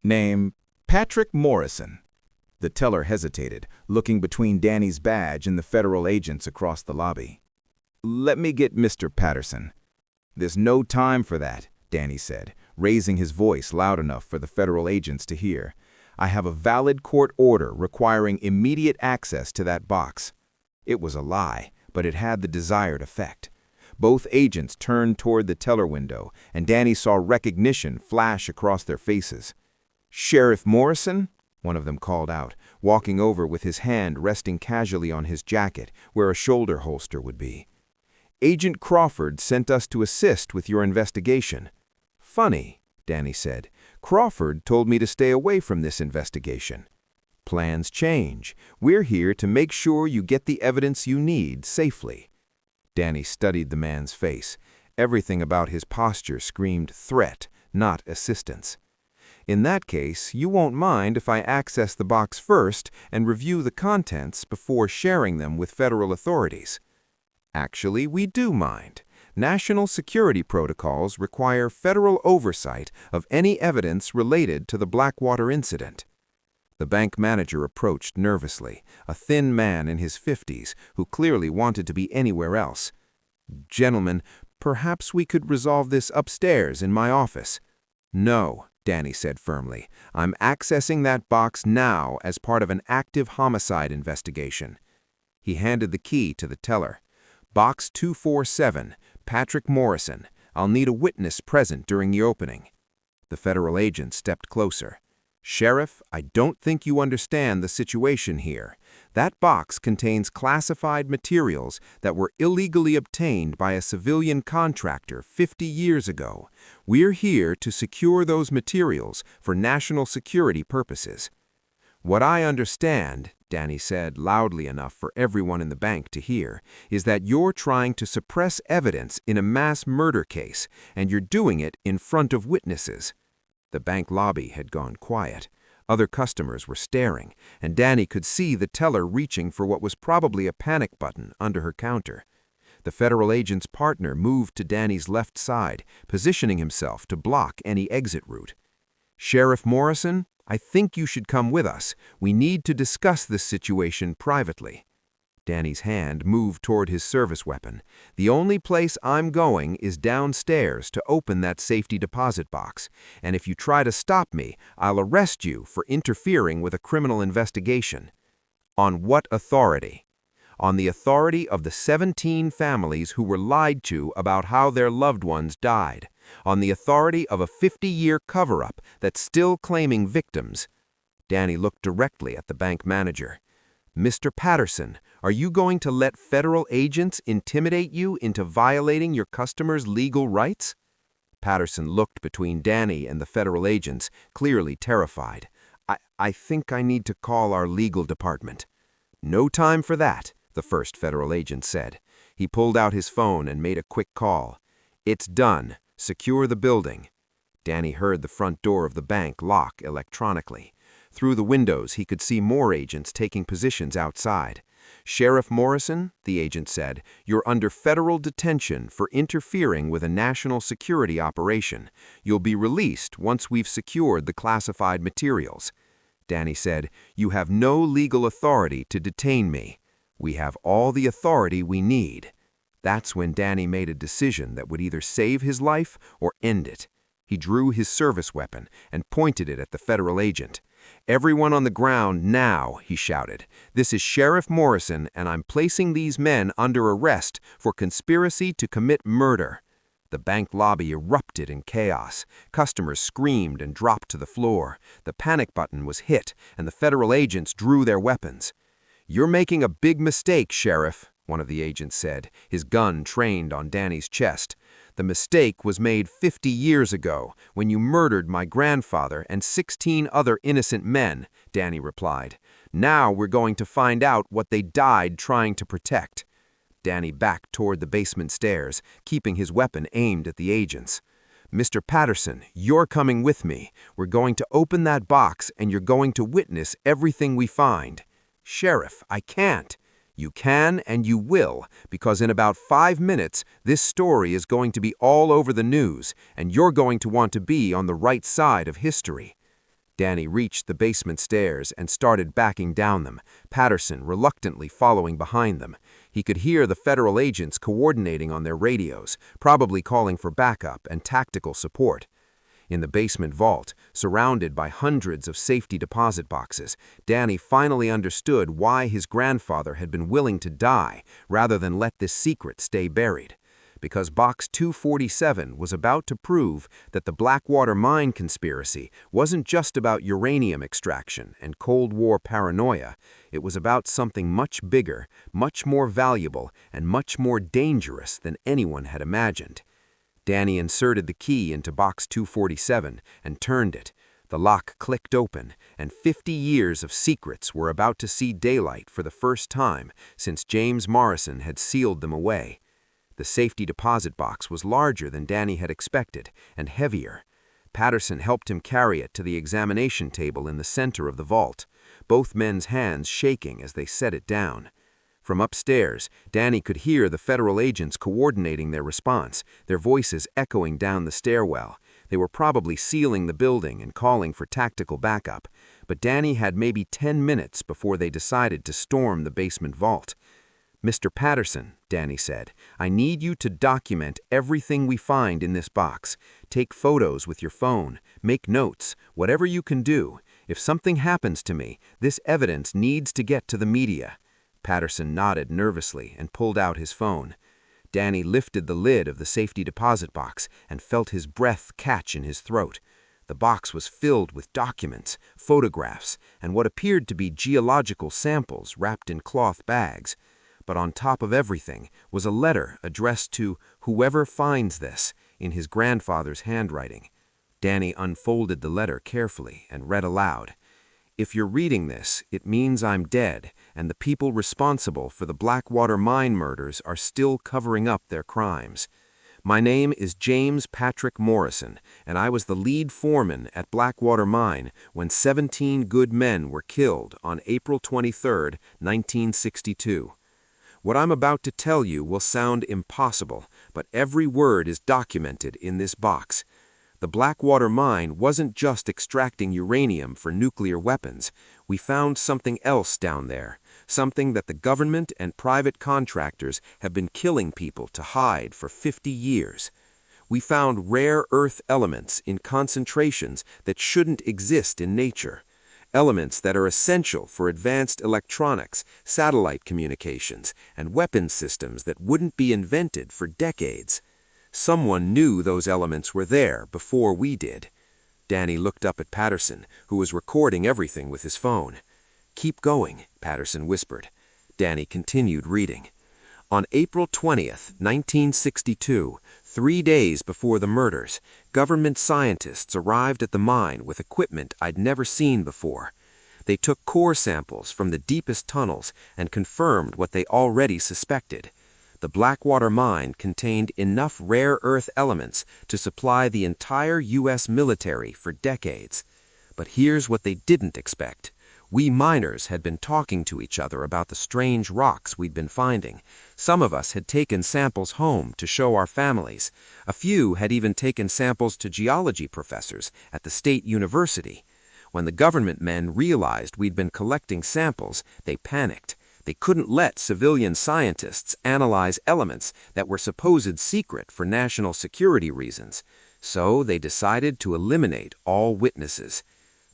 Name, Patrick Morrison. The teller hesitated, looking between Danny's badge and the federal agents across the lobby. Let me get Mr. Patterson. There's no time for that, Danny said, raising his voice loud enough for the federal agents to hear. I have a valid court order requiring immediate access to that box. It was a lie, but it had the desired effect. Both agents turned toward the teller window, and Danny saw recognition flash across their faces. Sheriff Morrison? One of them called out, walking over with his hand resting casually on his jacket, where a shoulder holster would be. Agent Crawford sent us to assist with your investigation. Funny, Danny said. Crawford told me to stay away from this investigation. Plans change. We're here to make sure you get the evidence you need safely. Danny studied the man's face. Everything about his posture screamed threat, not assistance. In that case, you won't mind if I access the box first and review the contents before sharing them with federal authorities. Actually, we do mind. National security protocols require federal oversight of any evidence related to the Blackwater incident. The bank manager approached nervously, a thin man in his 50s who clearly wanted to be anywhere else. Gentlemen, perhaps we could resolve this upstairs in my office. No, Danny said firmly. I'm accessing that box now as part of an active homicide investigation. He handed the key to the teller. Box 247, Patrick Morrison. I'll need a witness present during the opening. The federal agent stepped closer. Sheriff, I don't think you understand the situation here. That box contains classified materials that were illegally obtained by a civilian contractor 50 years ago. We're here to secure those materials for national security purposes. What I understand, Danny said loudly enough for everyone in the bank to hear, is that you're trying to suppress evidence in a mass murder case, and you're doing it in front of witnesses. The bank lobby had gone quiet. Other customers were staring, and Danny could see the teller reaching for what was probably a panic button under her counter. The federal agent's partner moved to Danny's left side, positioning himself to block any exit route. Sheriff Morrison, I think you should come with us. We need to discuss this situation privately. Danny's hand moved toward his service weapon. The only place I'm going is downstairs to open that safety deposit box, and if you try to stop me, I'll arrest you for interfering with a criminal investigation. On what authority? On the authority of the 17 families who were lied to about how their loved ones died. On the authority of a 50-year cover-up that's still claiming victims. Danny looked directly at the bank manager. Mr. Patterson, are you going to let federal agents intimidate you into violating your customers' legal rights? Patterson looked between Danny and the federal agents, clearly terrified. I think I need to call our legal department. No time for that, the first federal agent said. He pulled out his phone and made a quick call. It's done. Secure the building. Danny heard the front door of the bank lock electronically. Through the windows, he could see more agents taking positions outside. Sheriff Morrison, the agent said, you're under federal detention for interfering with a national security operation. You'll be released once we've secured the classified materials. Danny said, you have no legal authority to detain me. We have all the authority we need. That's when Danny made a decision that would either save his life or end it. He drew his service weapon and pointed it at the federal agent. Everyone on the ground now, he shouted. This is Sheriff Morrison, and I'm placing these men under arrest for conspiracy to commit murder. The bank lobby erupted in chaos. Customers screamed and dropped to the floor. The panic button was hit, and the federal agents drew their weapons. You're making a big mistake, Sheriff, one of the agents said, his gun trained on Danny's chest. The mistake was made 50 years ago, when you murdered my grandfather and 16 other innocent men, Danny replied. Now we're going to find out what they died trying to protect. Danny backed toward the basement stairs, keeping his weapon aimed at the agents. Mr. Patterson, you're coming with me. We're going to open that box, and you're going to witness everything we find. Sheriff, I can't. You can and you will, because in about 5 minutes, this story is going to be all over the news, and you're going to want to be on the right side of history. Danny reached the basement stairs and started backing down them, Patterson reluctantly following behind them. He could hear the federal agents coordinating on their radios, probably calling for backup and tactical support. In the basement vault, surrounded by hundreds of safety deposit boxes, Danny finally understood why his grandfather had been willing to die rather than let this secret stay buried. Because Box 247 was about to prove that the Blackwater mine conspiracy wasn't just about uranium extraction and Cold War paranoia. It was about something much bigger, much more valuable, and much more dangerous than anyone had imagined. Danny inserted the key into Box 247 and turned it. The lock clicked open, and 50 years of secrets were about to see daylight for the first time since James Morrison had sealed them away. The safety deposit box was larger than Danny had expected, and heavier. Patterson helped him carry it to the examination table in the center of the vault, both men's hands shaking as they set it down. From upstairs, Danny could hear the federal agents coordinating their response, their voices echoing down the stairwell. They were probably sealing the building and calling for tactical backup, but Danny had maybe 10 minutes before they decided to storm the basement vault. "Mr. Patterson," Danny said, "I need you to document everything we find in this box. Take photos with your phone, make notes, whatever you can do. If something happens to me, this evidence needs to get to the media." Patterson nodded nervously and pulled out his phone. Danny lifted the lid of the safety deposit box and felt his breath catch in his throat. The box was filled with documents, photographs, and what appeared to be geological samples wrapped in cloth bags. But on top of everything was a letter addressed to "Whoever finds this" in his grandfather's handwriting. Danny unfolded the letter carefully and read aloud. "If you're reading this, it means I'm dead, and the people responsible for the Blackwater mine murders are still covering up their crimes. My name is James Patrick Morrison, and I was the lead foreman at Blackwater Mine when 17 good men were killed on April 23, 1962. What I'm about to tell you will sound impossible, but every word is documented in this box. The Blackwater mine wasn't just extracting uranium for nuclear weapons. We found something else down there, something that the government and private contractors have been killing people to hide for 50 years. We found rare earth elements in concentrations that shouldn't exist in nature. Elements that are essential for advanced electronics, satellite communications, and weapons systems that wouldn't be invented for decades. Someone knew those elements were there before we did." Danny looked up at Patterson, who was recording everything with his phone. "Keep going," Patterson whispered. Danny continued reading. "On April 20th, 1962, 3 days before the murders, government scientists arrived at the mine with equipment I'd never seen before. They took core samples from the deepest tunnels and confirmed what they already suspected. The Blackwater mine contained enough rare earth elements to supply the entire U.S. military for decades. But here's what they didn't expect. We miners had been talking to each other about the strange rocks we'd been finding. Some of us had taken samples home to show our families. A few had even taken samples to geology professors at the state university. When the government men realized we'd been collecting samples, they panicked. They couldn't let civilian scientists analyze elements that were supposed secret for national security reasons. So they decided to eliminate all witnesses."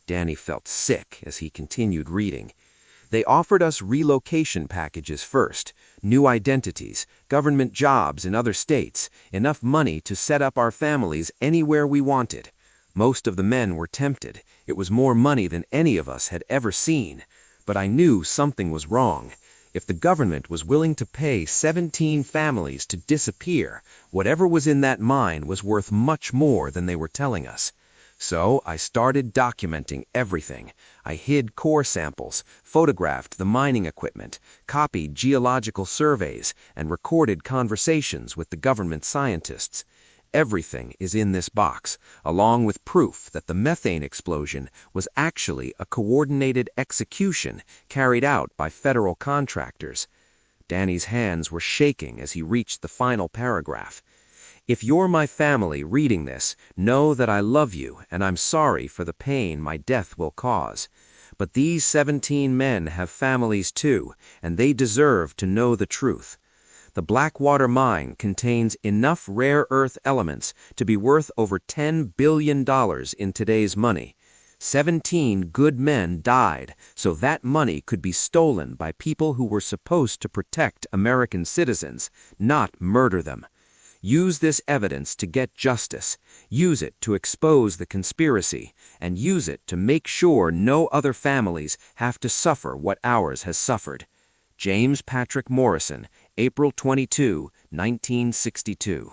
Danny felt sick as he continued reading. "They offered us relocation packages first, new identities, government jobs in other states, enough money to set up our families anywhere we wanted. Most of the men were tempted. It was more money than any of us had ever seen. But I knew something was wrong. If the government was willing to pay 17 families to disappear, whatever was in that mine was worth much more than they were telling us. So I started documenting everything. I hid core samples, photographed the mining equipment, copied geological surveys, and recorded conversations with the government scientists. Everything is in this box, along with proof that the methane explosion was actually a coordinated execution carried out by federal contractors." Danny's hands were shaking as he reached the final paragraph. If you're my family reading this, know that I love you and I'm sorry for the pain my death will cause. But these 17 men have families too, and they deserve to know the truth. The Blackwater mine contains enough rare earth elements to be worth over $10 billion in today's money. 17 good men died, so that money could be stolen by people who were supposed to protect American citizens, not murder them. Use this evidence to get justice. Use it to expose the conspiracy, and use it to make sure no other families have to suffer what ours has suffered. James Patrick Morrison, April 22, 1962.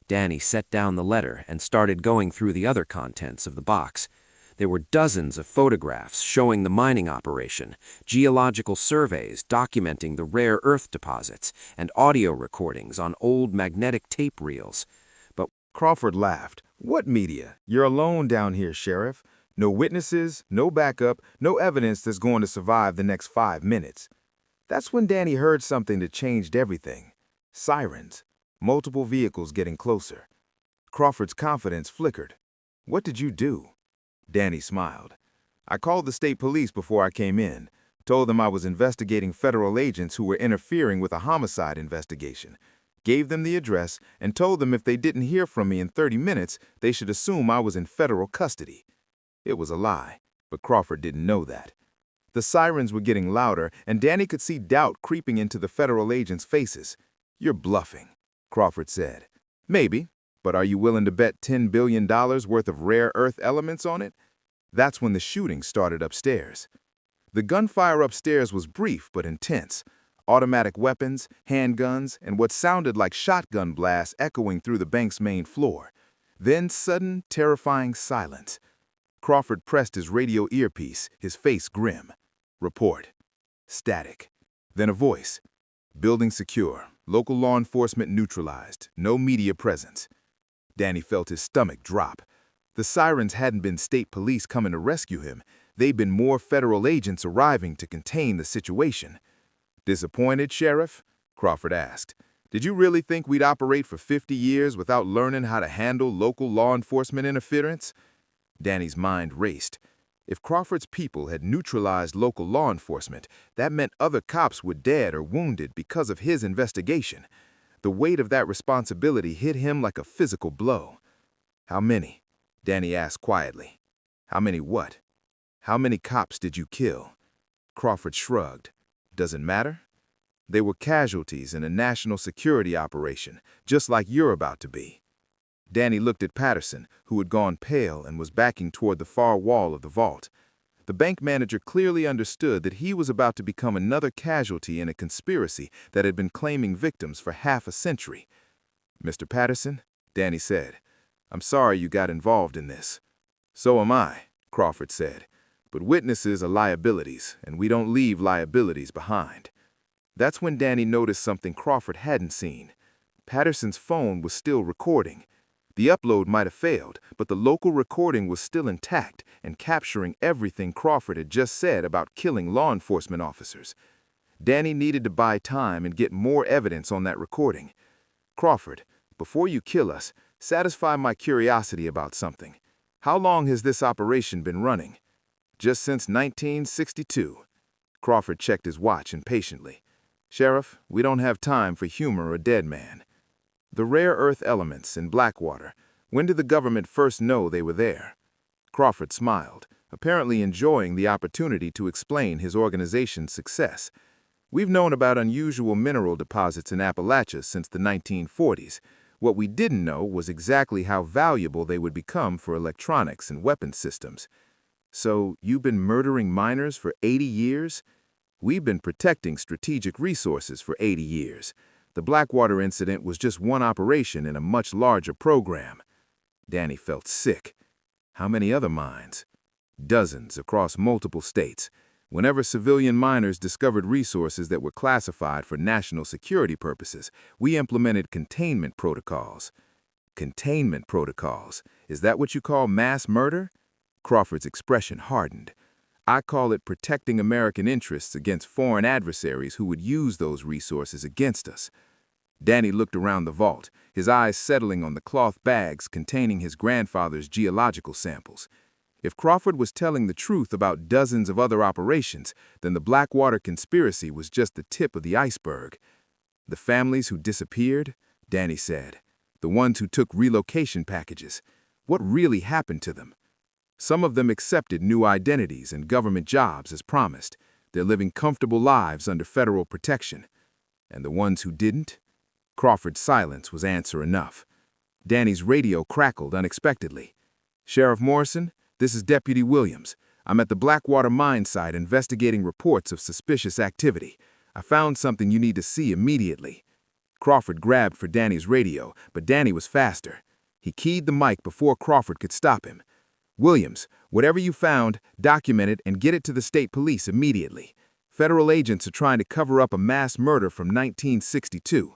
Danny set down the letter and started going through the other contents of the box. There were dozens of photographs showing the mining operation, geological surveys documenting the rare earth deposits, and audio recordings on old magnetic tape reels. But Crawford laughed. What media? You're alone down here, Sheriff. No witnesses, no backup, no evidence that's going to survive the next 5 minutes. That's when Danny heard something that changed everything. Sirens. Multiple vehicles getting closer. Crawford's confidence flickered. What did you do? Danny smiled. I called the state police before I came in, told them I was investigating federal agents who were interfering with a homicide investigation, gave them the address, and told them if they didn't hear from me in 30 minutes, they should assume I was in federal custody. It was a lie, but Crawford didn't know that. The sirens were getting louder, and Danny could see doubt creeping into the federal agents' faces. You're bluffing, Crawford said. Maybe. But are you willing to bet $10 billion worth of rare earth elements on it? That's when the shooting started upstairs. The gunfire upstairs was brief but intense. Automatic weapons, handguns, and what sounded like shotgun blasts echoing through the bank's main floor. Then sudden, terrifying silence. Crawford pressed his radio earpiece, his face grim. Report. Static. Then a voice. Building secure. Local law enforcement neutralized. No media presence. Danny felt his stomach drop. The sirens hadn't been state police coming to rescue him. They'd been more federal agents arriving to contain the situation. Disappointed, Sheriff? Crawford asked. Did you really think we'd operate for 50 years without learning how to handle local law enforcement interference? Danny's mind raced. If Crawford's people had neutralized local law enforcement, that meant other cops were dead or wounded because of his investigation. The weight of that responsibility hit him like a physical blow. How many? Danny asked quietly. How many what? How many cops did you kill? Crawford shrugged. Doesn't matter? They were casualties in a national security operation, just like you're about to be. Danny looked at Patterson, who had gone pale and was backing toward the far wall of the vault. The bank manager clearly understood that he was about to become another casualty in a conspiracy that had been claiming victims for half a century. Mr. Patterson, Danny said, I'm sorry you got involved in this. So am I, Crawford said. But witnesses are liabilities, and we don't leave liabilities behind. That's when Danny noticed something Crawford hadn't seen. Patterson's phone was still recording. The upload might have failed, but the local recording was still intact and capturing everything Crawford had just said about killing law enforcement officers. Danny needed to buy time and get more evidence on that recording. Crawford, before you kill us, satisfy my curiosity about something. How long has this operation been running? Just since 1962. Crawford checked his watch impatiently. Sheriff, we don't have time for humor or dead man. The rare earth elements in Blackwater, when did the government first know they were there? Crawford smiled, apparently enjoying the opportunity to explain his organization's success. We've known about unusual mineral deposits in Appalachia since the 1940s. What we didn't know was exactly how valuable they would become for electronics and weapons systems. So, you've been murdering miners for 80 years? We've been protecting strategic resources for 80 years. The Blackwater incident was just one operation in a much larger program. Danny felt sick. How many other mines? Dozens across multiple states. Whenever civilian miners discovered resources that were classified for national security purposes, we implemented containment protocols. Containment protocols? Is that what you call mass murder? Crawford's expression hardened. I call it protecting American interests against foreign adversaries who would use those resources against us. Danny looked around the vault, his eyes settling on the cloth bags containing his grandfather's geological samples. If Crawford was telling the truth about dozens of other operations, then the Blackwater conspiracy was just the tip of the iceberg. The families who disappeared, Danny said. The ones who took relocation packages. What really happened to them? Some of them accepted new identities and government jobs as promised. They're living comfortable lives under federal protection. And the ones who didn't? Crawford's silence was answer enough. Danny's radio crackled unexpectedly. "Sheriff Morrison, this is Deputy Williams. I'm at the Blackwater mine site investigating reports of suspicious activity. I found something you need to see immediately." Crawford grabbed for Danny's radio, but Danny was faster. He keyed the mic before Crawford could stop him. "Williams, whatever you found, document it and get it to the state police immediately. Federal agents are trying to cover up a mass murder from 1962.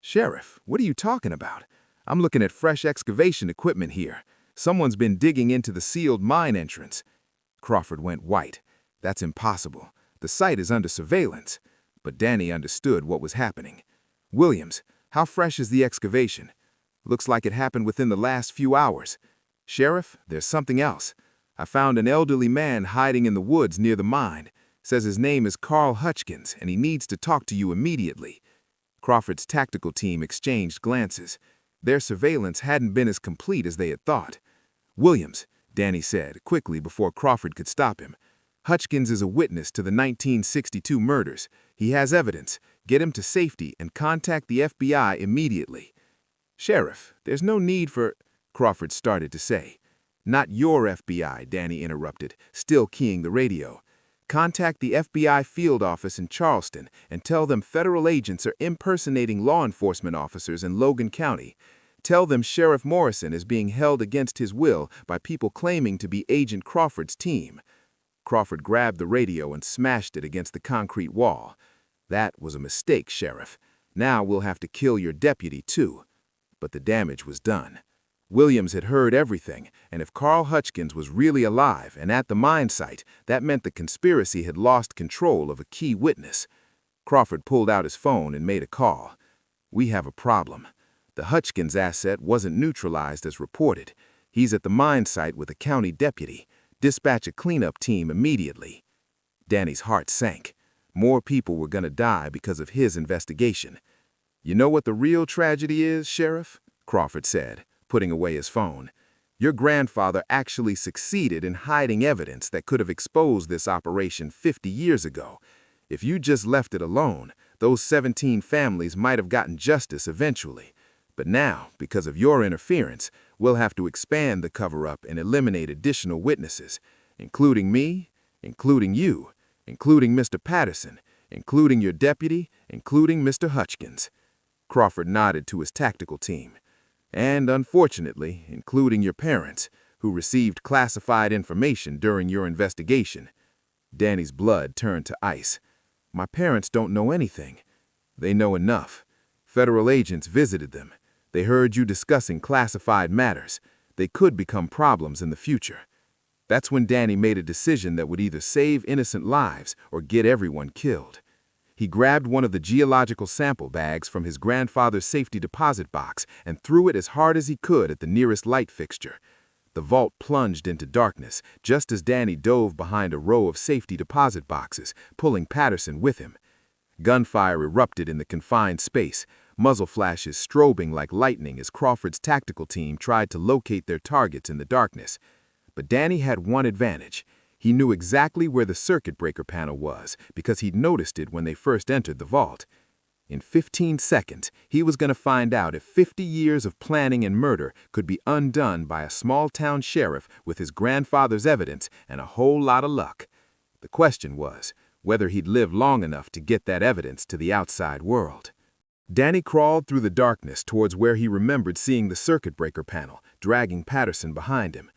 "Sheriff, what are you talking about? I'm looking at fresh excavation equipment here. Someone's been digging into the sealed mine entrance." Crawford went white. "That's impossible. The site is under surveillance." But Danny understood what was happening. "Williams, how fresh is the excavation?" "Looks like it happened within the last few hours." "Sheriff, there's something else. I found an elderly man hiding in the woods near the mine. Says his name is Carl Hutchkins and he needs to talk to you immediately." Crawford's tactical team exchanged glances. Their surveillance hadn't been as complete as they had thought. "Williams," Danny said, quickly before Crawford could stop him. "Hutchkins is a witness to the 1962 murders. He has evidence. Get him to safety and contact the FBI immediately." "Sheriff, there's no need for—" Crawford started to say. "Not your FBI," Danny interrupted, still keying the radio. "Contact the FBI field office in Charleston and tell them federal agents are impersonating law enforcement officers in Logan County. Tell them Sheriff Morrison is being held against his will by people claiming to be Agent Crawford's team." Crawford grabbed the radio and smashed it against the concrete wall. "That was a mistake, Sheriff. Now we'll have to kill your deputy, too." But the damage was done. Williams had heard everything, and if Carl Hutchkins was really alive and at the mine site, that meant the conspiracy had lost control of a key witness. Crawford pulled out his phone and made a call. "We have a problem. The Hutchkins asset wasn't neutralized as reported. He's at the mine site with a county deputy. Dispatch a cleanup team immediately." Danny's heart sank. More people were gonna die because of his investigation. "You know what the real tragedy is, Sheriff?" Crawford said, putting away his phone. "Your grandfather actually succeeded in hiding evidence that could have exposed this operation 50 years ago. If you just left it alone, those 17 families might have gotten justice eventually. But now, because of your interference, we'll have to expand the cover-up and eliminate additional witnesses, including me, including you, including Mr. Patterson, including your deputy, including Mr. Hutchkins." Crawford nodded to his tactical team. "And, unfortunately, including your parents, who received classified information during your investigation." Danny's blood turned to ice. "My parents don't know anything." "They know enough. Federal agents visited them. They heard you discussing classified matters. They could become problems in the future." That's when Danny made a decision that would either save innocent lives or get everyone killed. He grabbed one of the geological sample bags from his grandfather's safety deposit box and threw it as hard as he could at the nearest light fixture. The vault plunged into darkness just as Danny dove behind a row of safety deposit boxes, pulling Patterson with him. Gunfire erupted in the confined space, muzzle flashes strobing like lightning as Crawford's tactical team tried to locate their targets in the darkness. But Danny had one advantage. He knew exactly where the circuit breaker panel was because he'd noticed it when they first entered the vault. In 15 seconds, he was going to find out if 50 years of planning and murder could be undone by a small-town sheriff with his grandfather's evidence and a whole lot of luck. The question was whether he'd live long enough to get that evidence to the outside world. Danny crawled through the darkness towards where he remembered seeing the circuit breaker panel, dragging Patterson behind him.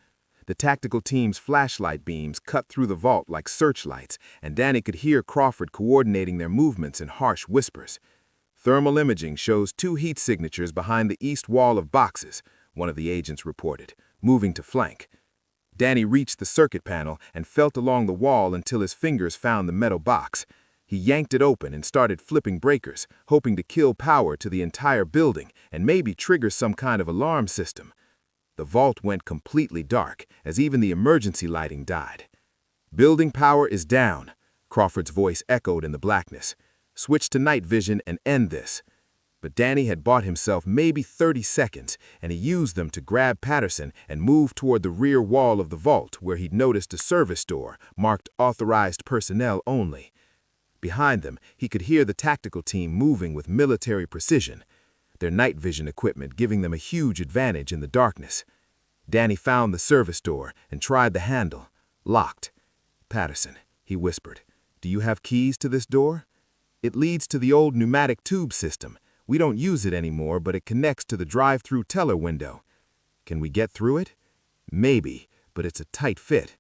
The tactical team's flashlight beams cut through the vault like searchlights, and Danny could hear Crawford coordinating their movements in harsh whispers. "Thermal imaging shows 2 heat signatures behind the east wall of boxes," one of the agents reported, moving to flank. Danny reached the circuit panel and felt along the wall until his fingers found the metal box. He yanked it open and started flipping breakers, hoping to kill power to the entire building and maybe trigger some kind of alarm system. The vault went completely dark as even the emergency lighting died. "Building power is down," Crawford's voice echoed in the blackness. "Switch to night vision and end this." But Danny had bought himself maybe 30 seconds, and he used them to grab Patterson and move toward the rear wall of the vault where he'd noticed a service door marked "Authorized Personnel Only." Behind them, he could hear the tactical team moving with military precision, their night vision equipment giving them a huge advantage in the darkness. Danny found the service door and tried the handle. Locked. "Patterson," he whispered, "do you have keys to this door? It leads to the old pneumatic tube system. We don't use it anymore, but it connects to the drive-through teller window. Can we get through it?" "Maybe, but it's a tight fit."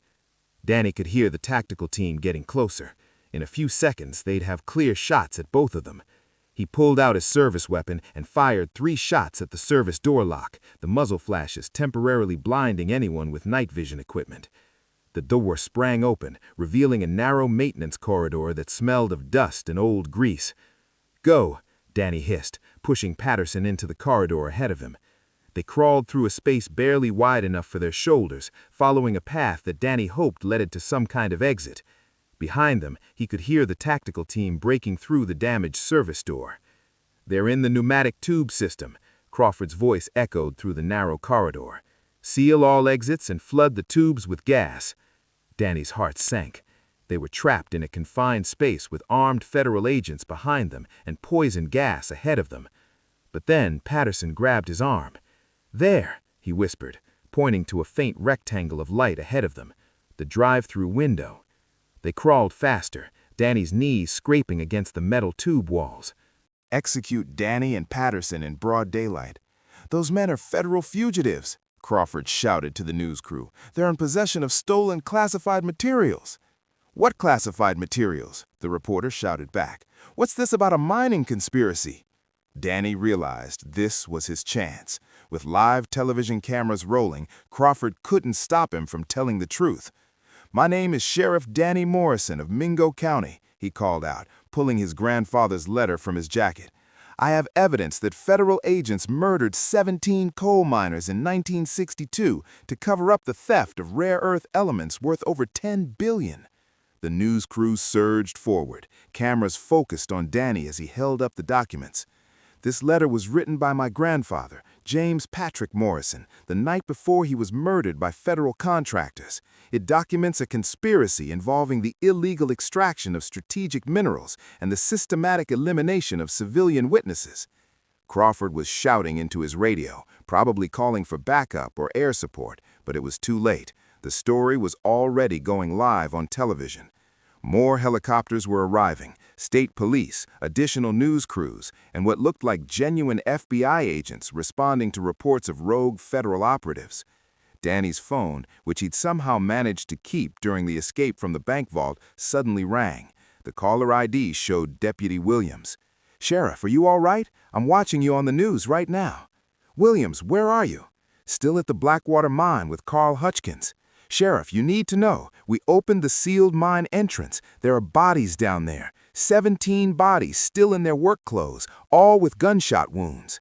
Danny could hear the tactical team getting closer. In a few seconds, they'd have clear shots at both of them. He pulled out his service weapon and fired 3 shots at the service door lock, the muzzle flashes temporarily blinding anyone with night vision equipment. The door sprang open, revealing a narrow maintenance corridor that smelled of dust and old grease. "Go," Danny hissed, pushing Patterson into the corridor ahead of him. They crawled through a space barely wide enough for their shoulders, following a path that Danny hoped led to some kind of exit. Behind them, he could hear the tactical team breaking through the damaged service door. "They're in the pneumatic tube system," Crawford's voice echoed through the narrow corridor. "Seal all exits and flood the tubes with gas." Danny's heart sank. They were trapped in a confined space with armed federal agents behind them and poison gas ahead of them. But then Patterson grabbed his arm. "There," he whispered, pointing to a faint rectangle of light ahead of them, the drive-through window. They crawled faster, Danny's knees scraping against the metal tube walls. Execute Danny and Patterson in broad daylight. "Those men are federal fugitives," Crawford shouted to the news crew. "They're in possession of stolen classified materials." "What classified materials?" the reporter shouted back. "What's this about a mining conspiracy?" Danny realized this was his chance. With live television cameras rolling, Crawford couldn't stop him from telling the truth. "My name is Sheriff Danny Morrison of Mingo County," he called out, pulling his grandfather's letter from his jacket. "I have evidence that federal agents murdered 17 coal miners in 1962 to cover up the theft of rare earth elements worth over $10 billion. The news crew surged forward, cameras focused on Danny as he held up the documents. "This letter was written by my grandfather, James Patrick Morrison, the night before he was murdered by federal contractors. It documents a conspiracy involving the illegal extraction of strategic minerals and the systematic elimination of civilian witnesses." Crawford was shouting into his radio, probably calling for backup or air support, but it was too late. The story was already going live on television. More helicopters were arriving, state police, additional news crews, and what looked like genuine FBI agents responding to reports of rogue federal operatives. Danny's phone, which he'd somehow managed to keep during the escape from the bank vault, suddenly rang. The caller ID showed Deputy Williams. "Sheriff, are you all right? I'm watching you on the news right now." "Williams, where are you?" "Still at the Blackwater mine with Carl Hutchkins." "Sheriff, you need to know. We opened the sealed mine entrance. There are bodies down there. 17 bodies still in their work clothes, all with gunshot wounds."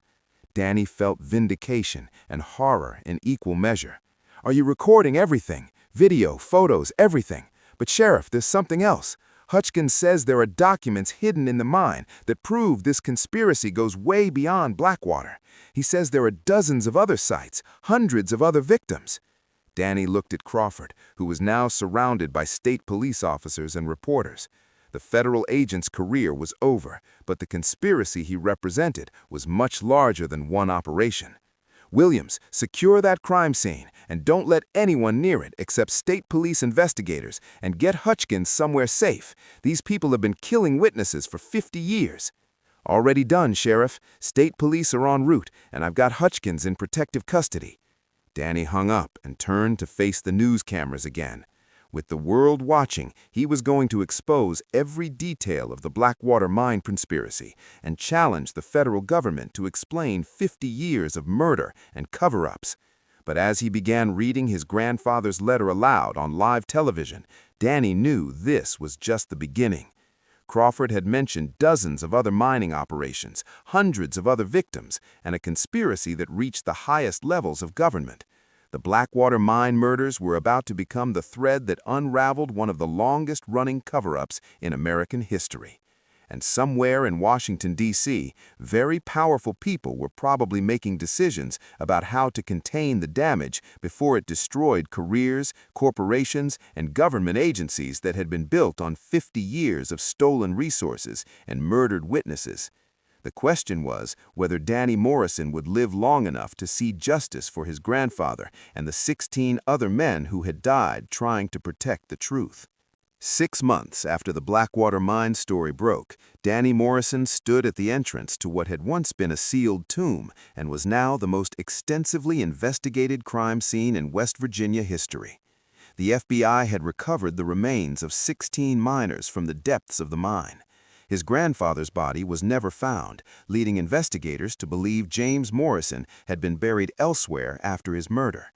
Danny felt vindication and horror in equal measure. "Are you recording everything? Video, photos, everything?" "But Sheriff, there's something else. Hutchkins says there are documents hidden in the mine that prove this conspiracy goes way beyond Blackwater. He says there are dozens of other sites, hundreds of other victims." Danny looked at Crawford, who was now surrounded by state police officers and reporters. The federal agent's career was over, but the conspiracy he represented was much larger than one operation. "Williams, secure that crime scene, and don't let anyone near it except state police investigators, and get Hutchkins somewhere safe. These people have been killing witnesses for 50 years. "Already done, Sheriff. State police are en route, and I've got Hutchkins in protective custody." Danny hung up and turned to face the news cameras again. With the world watching, he was going to expose every detail of the Blackwater mine conspiracy and challenge the federal government to explain 50 years of murder and cover-ups. But as he began reading his grandfather's letter aloud on live television, Danny knew this was just the beginning. Crawford had mentioned dozens of other mining operations, hundreds of other victims, and a conspiracy that reached the highest levels of government. The Blackwater mine murders were about to become the thread that unraveled one of the longest-running cover-ups in American history. And somewhere in Washington, D.C., very powerful people were probably making decisions about how to contain the damage before it destroyed careers, corporations, and government agencies that had been built on 50 years of stolen resources and murdered witnesses. The question was whether Danny Morrison would live long enough to see justice for his grandfather and the 16 other men who had died trying to protect the truth. 6 months after the Blackwater mine story broke, Danny Morrison stood at the entrance to what had once been a sealed tomb and was now the most extensively investigated crime scene in West Virginia history. The FBI had recovered the remains of 16 miners from the depths of the mine. His grandfather's body was never found, leading investigators to believe James Morrison had been buried elsewhere after his murder.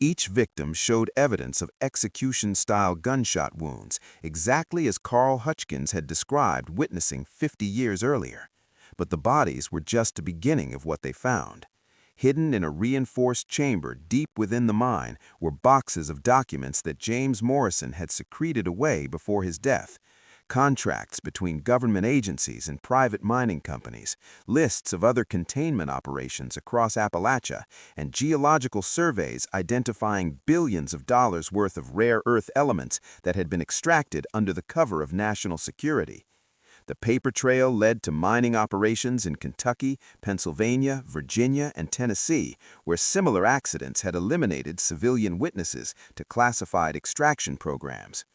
Each victim showed evidence of execution-style gunshot wounds, exactly as Carl Hutchins had described witnessing 50 years earlier. But the bodies were just the beginning of what they found. Hidden in a reinforced chamber deep within the mine were boxes of documents that James Morrison had secreted away before his death. Contracts between government agencies and private mining companies, lists of other containment operations across Appalachia, and geological surveys identifying billions of dollars worth of rare earth elements that had been extracted under the cover of national security. The paper trail led to mining operations in Kentucky, Pennsylvania, Virginia, and Tennessee, where similar accidents had eliminated civilian witnesses to classified extraction programs.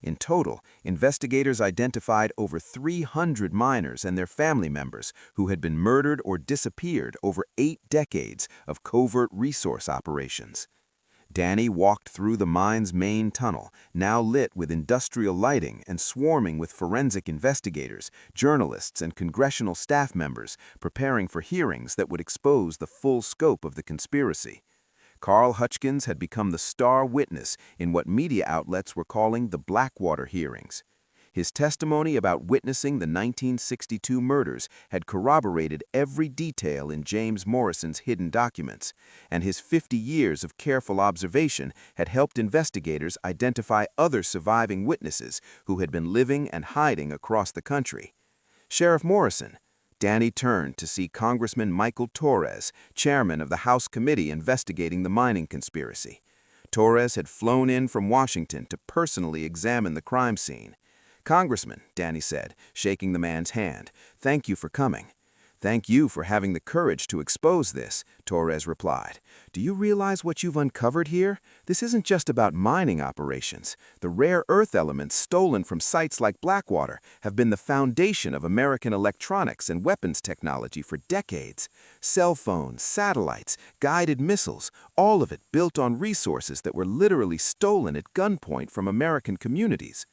In total, investigators identified over 300 miners and their family members who had been murdered or disappeared over 8 decades of covert resource operations. Danny walked through the mine's main tunnel, now lit with industrial lighting and swarming with forensic investigators, journalists, and congressional staff members preparing for hearings that would expose the full scope of the conspiracy. Carl Hutchins had become the star witness in what media outlets were calling the Blackwater hearings. His testimony about witnessing the 1962 murders had corroborated every detail in James Morrison's hidden documents, and his 50 years of careful observation had helped investigators identify other surviving witnesses who had been living and hiding across the country. Sheriff Morrison, Danny turned to see Congressman Michael Torres, chairman of the House committee investigating the mining conspiracy. Torres had flown in from Washington to personally examine the crime scene. "Congressman," Danny said, shaking the man's hand, "thank you for coming." "Thank you for having the courage to expose this," Torres replied. "Do you realize what you've uncovered here? This isn't just about mining operations. The rare earth elements stolen from sites like Blackwater have been the foundation of American electronics and weapons technology for decades. Cell phones, satellites, guided missiles, all of it built on resources that were literally stolen at gunpoint from American communities."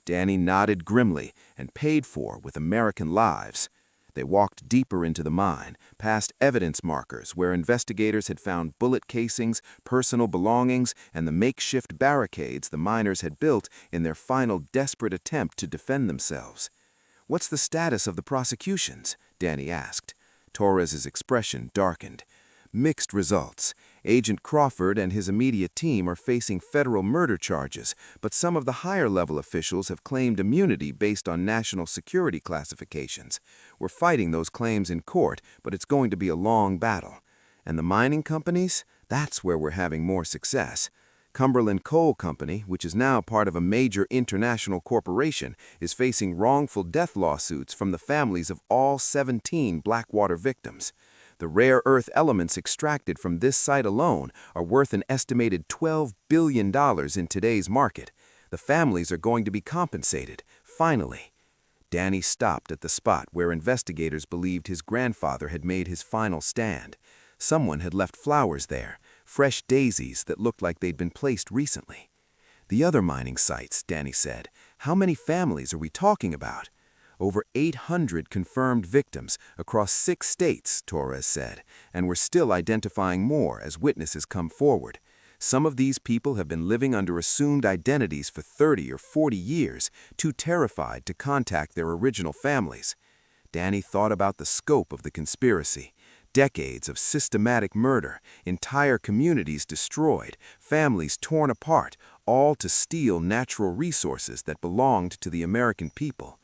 Danny nodded grimly and paid for with American lives. They walked deeper into the mine, past evidence markers where investigators had found bullet casings, personal belongings, and the makeshift barricades the miners had built in their final desperate attempt to defend themselves. "What's the status of the prosecutions?" Danny asked. Torres's expression darkened. "Mixed results. Agent Crawford and his immediate team are facing federal murder charges, but some of the higher-level officials have claimed immunity based on national security classifications. We're fighting those claims in court, but it's going to be a long battle. And the mining companies? That's where we're having more success. Cumberland Coal Company, which is now part of a major international corporation, is facing wrongful death lawsuits from the families of all 17 Blackwater victims. The rare earth elements extracted from this site alone are worth an estimated $12 billion in today's market. The families are going to be compensated, finally." Danny stopped at the spot where investigators believed his grandfather had made his final stand. Someone had left flowers there, fresh daisies that looked like they'd been placed recently. "The other mining sites," Danny said. "How many families are we talking about?" "Over 800 confirmed victims across 6 states, Torres said, and we're still identifying more as witnesses come forward. Some of these people have been living under assumed identities for 30 or 40 years, too terrified to contact their original families. Danny thought about the scope of the conspiracy. Decades of systematic murder, entire communities destroyed, families torn apart, all to steal natural resources that belonged to the American people.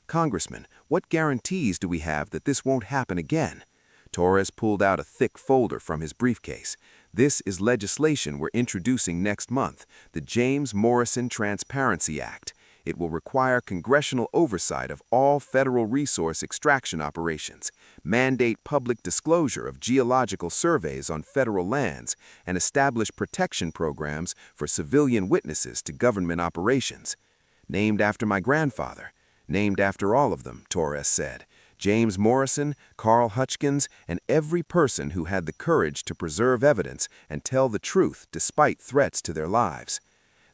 Congressman, what guarantees do we have that this won't happen again? Torres pulled out a thick folder from his briefcase. This is legislation we're introducing next month, the James Morrison Transparency Act. It will require congressional oversight of all federal resource extraction operations, mandate public disclosure of geological surveys on federal lands, and establish protection programs for civilian witnesses to government operations. Named after my grandfather. Named after all of them, Torres said. James Morrison, Carl Hutchins, and every person who had the courage to preserve evidence and tell the truth despite threats to their lives.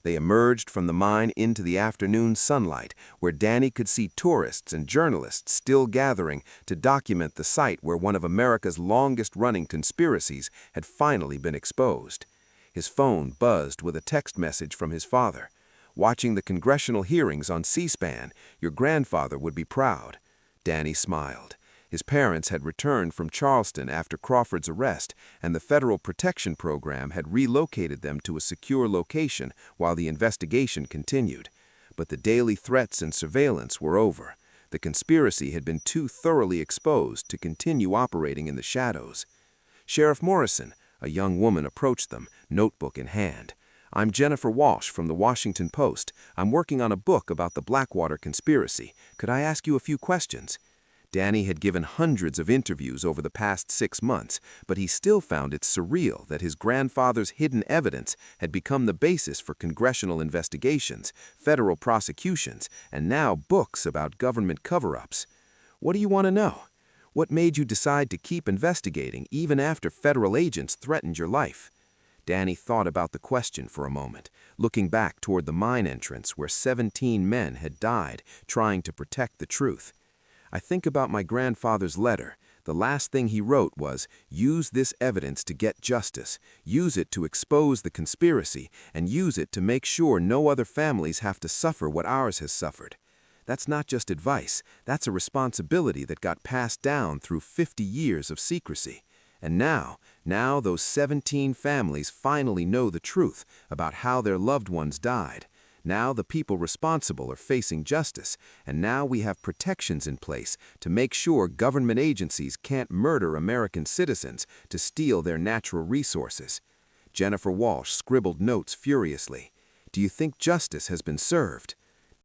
They emerged from the mine into the afternoon sunlight, where Danny could see tourists and journalists still gathering to document the site where one of America's longest-running conspiracies had finally been exposed. His phone buzzed with a text message from his father. Watching the congressional hearings on C-SPAN, your grandfather would be proud. Danny smiled. His parents had returned from Charleston after Crawford's arrest, and the Federal Protection Program had relocated them to a secure location while the investigation continued. But the daily threats and surveillance were over. The conspiracy had been too thoroughly exposed to continue operating in the shadows. Sheriff Morrison, a young woman, approached them, notebook in hand. I'm Jennifer Walsh from the Washington Post. I'm working on a book about the Blackwater conspiracy. Could I ask you a few questions? Danny had given hundreds of interviews over the past 6 months, but he still found it surreal that his grandfather's hidden evidence had become the basis for congressional investigations, federal prosecutions, and now books about government cover-ups. What do you want to know? What made you decide to keep investigating even after federal agents threatened your life? Danny thought about the question for a moment, looking back toward the mine entrance where 17 men had died trying to protect the truth. I think about my grandfather's letter. The last thing he wrote was, use this evidence to get justice, use it to expose the conspiracy, and use it to make sure no other families have to suffer what ours has suffered. That's not just advice, that's a responsibility that got passed down through 50 years of secrecy. And now those 17 families finally know the truth about how their loved ones died. Now the people responsible are facing justice, and now we have protections in place to make sure government agencies can't murder American citizens to steal their natural resources. Jennifer Walsh scribbled notes furiously. Do you think justice has been served?